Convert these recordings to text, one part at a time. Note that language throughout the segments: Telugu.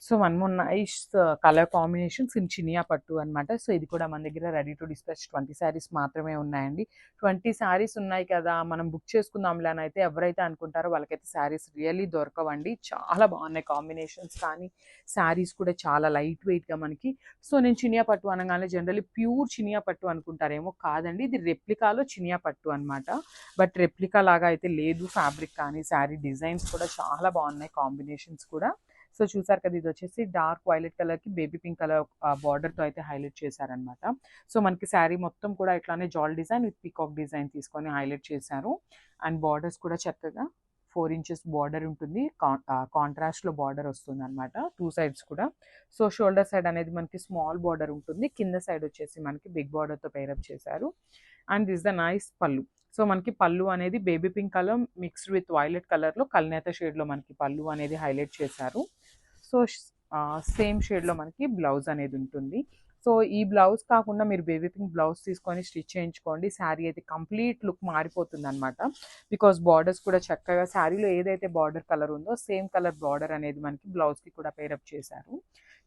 So one more nice colour combinations in Chiniya పట్టు అనమాట. సో ఇది కూడా మన దగ్గర రెడీ టు డిస్పాచ్ 20 శారీస్ మాత్రమే ఉన్నాయండి. 20 శారీస్ ఉన్నాయి కదా మనం బుక్ చేసుకుందాంలే అని అయితే ఎవరైతే అనుకుంటారో వాళ్ళకైతే శారీస్ రియల్లీ దొరకవండి. చాలా బాగున్నాయి కాంబినేషన్స్, కానీ శారీస్ కూడా చాలా లైట్ వెయిట్గా మనకి. సో నేను చినియా పట్టు అనగానే జనరల్లీ ప్యూర్ చినియా పట్టు అనుకుంటారేమో, కాదండి, ఇది రెప్లికాలో చినియా పట్టు అనమాట. బట్ రెప్లికా లాగా అయితే లేదు. ఫ్యాబ్రిక్ కానీ శారీ డిజైన్స్ కూడా చాలా బాగున్నాయి, కాంబినేషన్స్ కూడా. సో చూసారు కదా, ఇది వచ్చేసి డార్క్ వైలెట్ కలర్కి బేబీ పింక్ కలర్ బార్డర్తో అయితే హైలైట్ చేశారనమాట. సో మనకి శారీ మొత్తం కూడా ఇట్లానే జాల్ డిజైన్ విత్ పీకాక్ డిజైన్ తీసుకొని హైలైట్ చేశారు. అండ్ బార్డర్స్ కూడా చక్కగా 4 ఇంచెస్ బార్డర్ ఉంటుంది, కాంట్రాస్ట్లో బార్డర్ వస్తుంది అనమాట 2 సైడ్స్ కూడా. సో షోల్డర్ సైడ్ అనేది మనకి స్మాల్ బార్డర్ ఉంటుంది, కింద సైడ్ వచ్చేసి మనకి బిగ్ బార్డర్తో పేరప్ చేశారు. అండ్ దిస్ ద నైస్ పళ్ళు. సో మనకి పళ్ళు అనేది baby pink colour mixed with violet కలర్లో కల్నేత షేడ్లో మనకి పళ్ళు అనేది హైలైట్ చేశారు. సో సేమ్ షేడ్లో మనకి బ్లౌజ్ అనేది ఉంటుంది. సో ఈ బ్లౌజ్ కాకుండా మీరు బేబీ పింక్ బ్లౌజ్ తీసుకొని స్టిచ్ చేయించుకోండి, శారీ అయితే కంప్లీట్ లుక్ మారిపోతుంది అనమాట. బికాస్ బార్డర్స్ కూడా చక్కగా శారీలో ఏదైతే బార్డర్ కలర్ ఉందో సేమ్ కలర్ బార్డర్ అనేది మనకి బ్లౌజ్కి కూడా పేరప్ చేశారు.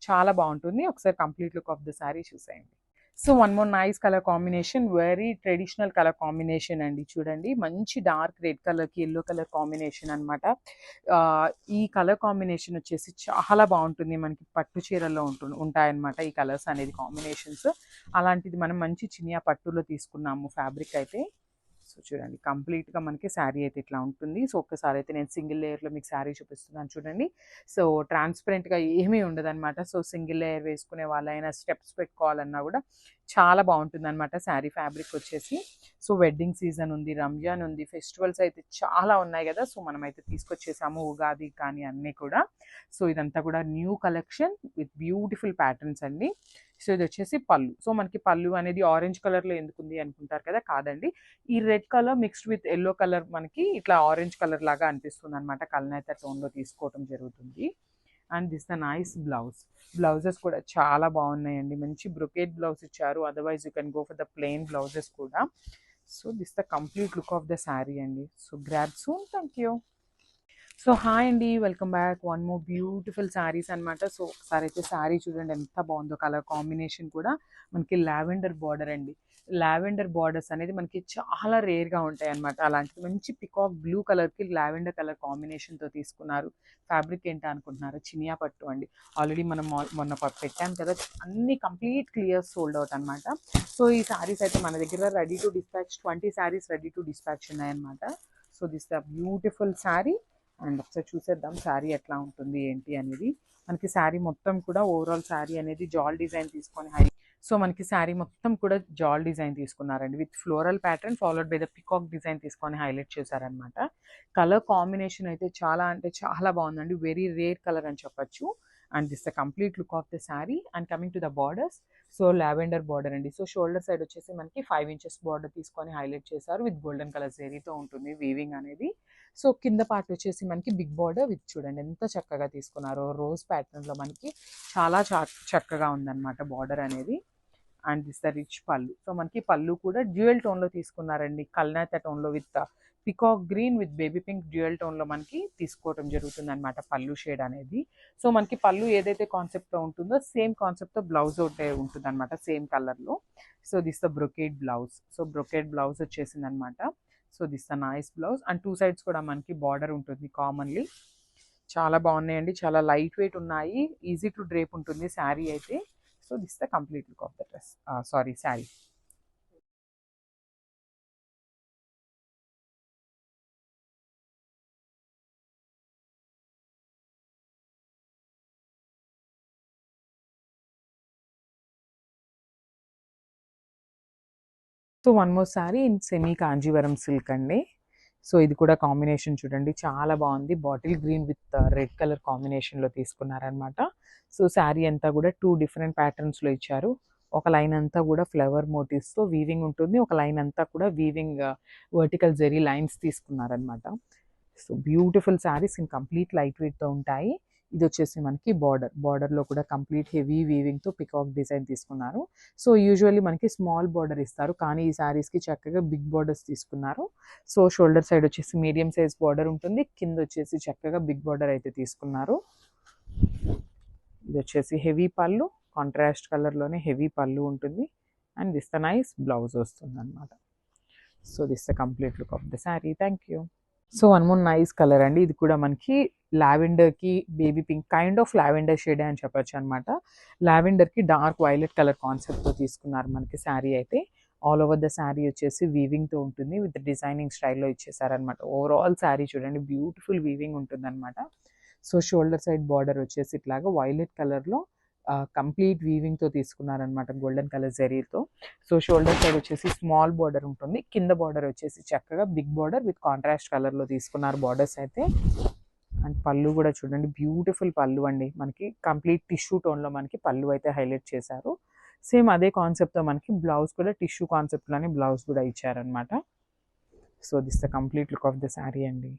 చాలా బాగుంటుంది. ఒకసారి complete look of the sari చూసేయండి. So one more nice colour combination, very traditional colour combination అండి. చూడండి, మంచి డార్క్ రెడ్ కలర్కి ఎల్లో కలర్ కాంబినేషన్ అనమాట. ఈ కలర్ కాంబినేషన్ వచ్చేసి చాలా బాగుంటుంది, మనకి పట్టు చీరల్లో ఉంటాయన్నమాట ఈ కలర్స్ అనేది కాంబినేషన్స్. అలాంటిది మనం మంచి చినియా పట్టులో తీసుకున్నాము ఫ్యాబ్రిక్ అయితే. సో చూడండి, కంప్లీట్గా మనకి శారీ అయితే ఇట్లా ఉంటుంది. సో ఒక్కసారి అయితే నేను సింగిల్ లేయర్లో మీకు శారీ చూపిస్తున్నాను చూడండి. సో ట్రాన్స్పరెంట్గా ఏమీ ఉండదన్నమాట. సో సింగిల్ లేయర్ వేసుకునే వాళ్ళైనా స్టెప్స్ పెట్టుకోవాలన్నా కూడా చాలా బాగుంటుంది అనమాట శారీ ఫ్యాబ్రిక్ వచ్చేసి. సో వెడ్డింగ్ సీజన్ ఉంది, రంజాన్ ఉంది, ఫెస్టివల్స్ అయితే చాలా ఉన్నాయి కదా. సో మనమైతే తీసుకొచ్చేసాము ఉగాది కానీ అన్నీ కూడా. సో ఇదంతా కూడా new collection with beautiful patterns అండి. సో ఇది వచ్చేసి పళ్ళు. సో మనకి పళ్ళు అనేది ఆరెంజ్ కలర్లో ఎందుకుంది అనుకుంటారు కదా, కాదండి, ఈ red colour mixed with yellow colour మనకి ఇట్లా ఆరెంజ్ కలర్ లాగా అనిపిస్తుంది అనమాట. కల్నేత టోన్లో తీసుకోవడం జరుగుతుంది. And this the nice blouse. Blouses కూడా చాలా బాగున్నాయండి, మంచి బ్రొకేట్ బ్లౌజ్ ఇచ్చారు. Otherwise you can go for the plain blouses కూడా. So this the complete look of the sari అండి. So grab soon. Thank you. So hi అండి, welcome back. One more beautiful saris అనమాట. సో ఒకసారి అయితే శారీ చూడండి ఎంత బాగుందో, కలర్ కాంబినేషన్ కూడా మనకి లావెండర్ బార్డర్ అండి. లావెండర్ బార్డర్స్ అనేది మనకి చాలా రేర్గా ఉంటాయి అనమాట. అలాంటిది మంచి పికాక్ బ్లూ కలర్కి లావెండర్ కలర్ కాంబినేషన్తో తీసుకున్నారు. ఫ్యాబ్రిక్ ఏంటి అనుకుంటున్నారు, చినియా పట్టు అండి. ఆల్రెడీ మనం మొన్న పెట్టాం కదా, అన్ని కంప్లీట్ క్లియర్ సోల్డ్ అవుట్ అనమాట. సో ఈ శారీస్ అయితే మన దగ్గర ready to dispatch 20 saris ready to dispatch ఉన్నాయన్నమాట. So this the beautiful sari. And ఒకసారి చూసేద్దాం శారీ ఎట్లా ఉంటుంది ఏంటి అనేది. మనకి శారీ మొత్తం కూడా ఓవరాల్ శారీ అనేది జాల్ డిజైన్ తీసుకొని సో మనకి శారీ మొత్తం కూడా జాల్ డిజైన్ తీసుకున్నారండి with floral pattern followed by the peacock design తీసుకొని హైలైట్ చేశారనమాట. కలర్ కాంబినేషన్ అయితే చాలా అంటే చాలా బాగుందండి, వెరీ రేర్ కలర్ అని చెప్పొచ్చు. And this the complete look of the sari. And coming to the borders, so lavender border అండి. సో షోల్డర్ సైడ్ వచ్చేసి మనకి 5 ఇంచెస్ బార్డర్ తీసుకొని హైలైట్ చేశారు విత్ గోల్డెన్ కలర్ జరీతో ఉంటుంది వీవింగ్ అనేది. సో కింద పార్ట్ వచ్చేసి మనకి బిగ్ బార్డర్ విత్ చూడండి ఎంత చక్కగా తీసుకున్నారో, రోజ్ ప్యాటర్న్లో మనకి చాలా చక్కగా ఉందన్నమాట బార్డర్ అనేది. And this the rich pallu. So మనకి పళ్ళు కూడా డ్యూయల్ టోన్లో తీసుకున్నారండి, కల్నేత టోన్లో with peacock green with baby pink dual టోన్లో మనకి తీసుకోవడం జరుగుతుంది అనమాట పళ్ళు షేడ్ అనేది. సో మనకి పళ్ళు ఏదైతే కాన్సెప్ట్తో ఉంటుందో సేమ్ కాన్సెప్ట్తో బ్లౌజ్ ఒకటే ఉంటుంది అనమాట సేమ్ కలర్లో. So this the brocade blouse. So brocade blouse వచ్చేసింది అనమాట. So this the nice blouse. And 2 sides కూడా మనకి బార్డర్ ఉంటుంది కామన్లీ. చాలా బాగున్నాయండి, చాలా లైట్ వెయిట్ ఉన్నాయి, ఈజీ టు డ్రేప్ ఉంటుంది శారీ అయితే. So this the complete look of the dress, sorry sari. So one more sari in semi Kanjeevaram silk అండి. సో ఇది కూడా కాంబినేషన్ చూడండి చాలా బాగుంది, bottle green with red colour కాంబినేషన్లో తీసుకున్నారనమాట. సో శారీ అంతా కూడా 2 డిఫరెంట్ ప్యాటర్న్స్లో ఇచ్చారు. ఒక లైన్ అంతా కూడా ఫ్లవర్ మోటివ్స్తో వీవింగ్ ఉంటుంది, ఒక లైన్ అంతా కూడా వీవింగ్ వర్టికల్ జెరీ లైన్స్ తీసుకున్నారనమాట. So beautiful saris in complete light వెయిట్తో ఉంటాయి. ఇది వచ్చేసి మనకి బార్డర్లో కూడా కంప్లీట్ హెవీ వీవింగ్తో పికాక్ డిజైన్ తీసుకున్నారు. సో యూజువల్లీ మనకి స్మాల్ బార్డర్ ఇస్తారు, కానీ ఈ శారీస్కి చక్కగా బిగ్ బార్డర్స్ తీసుకున్నారు. సో షోల్డర్ సైడ్ వచ్చేసి మీడియం సైజ్ బార్డర్ ఉంటుంది, కింద వచ్చేసి చక్కగా బిగ్ బార్డర్ అయితే తీసుకున్నారు. ఇది వచ్చేసి హెవీ పళ్ళు, కాంట్రాస్ట్ కలర్లోనే హెవీ పళ్ళు ఉంటుంది. And this the nice blouse వస్తుంది అనమాట. So this the complete look of the sari. Thank you. So one more nice colour అండి. ఇది కూడా మనకి లావెండర్కి baby pink kind of lavender shade అని చెప్పొచ్చు అనమాట. లావెండర్కి డార్క్ వైలెట్ కలర్ కాన్సెప్ట్తో తీసుకున్నారు మనకి శారీ అయితే. ఆల్ ఓవర్ ద శారీ వచ్చేసి వీవింగ్తో ఉంటుంది, విత్ డిజైనింగ్ స్టైల్లో ఇచ్చేసారనమాట. ఓవరాల్ శారీ చూడండి బ్యూటిఫుల్ వీవింగ్ ఉంటుందన్నమాట. సో షోల్డర్ సైడ్ బార్డర్ వచ్చేసి ఇట్లాగా వైలెట్ కలర్లో కంప్లీట్ వీవింగ్తో తీసుకున్నారనమాట, గోల్డెన్ కలర్ జరీతో. సో షోల్డర్ సైడ్ వచ్చేసి స్మాల్ బార్డర్ ఉంటుంది, కింద బార్డర్ వచ్చేసి చక్కగా బిగ్ బార్డర్ విత్ కాంట్రాస్ట్ కలర్లో తీసుకున్నారు బార్డర్స్ అయితే. అండ్ పళ్ళు కూడా చూడండి బ్యూటిఫుల్ పళ్ళు అండి, మనకి కంప్లీట్ టిష్యూ టోన్లో మనకి పళ్ళు అయితే హైలైట్ చేశారు. సేమ్ అదే కాన్సెప్ట్తో మనకి బ్లౌజ్ కూడా టిష్యూ కాన్సెప్ట్లోనే బ్లౌజ్ కూడా ఇచ్చారనమాట. So this the complete look of the sari అండి.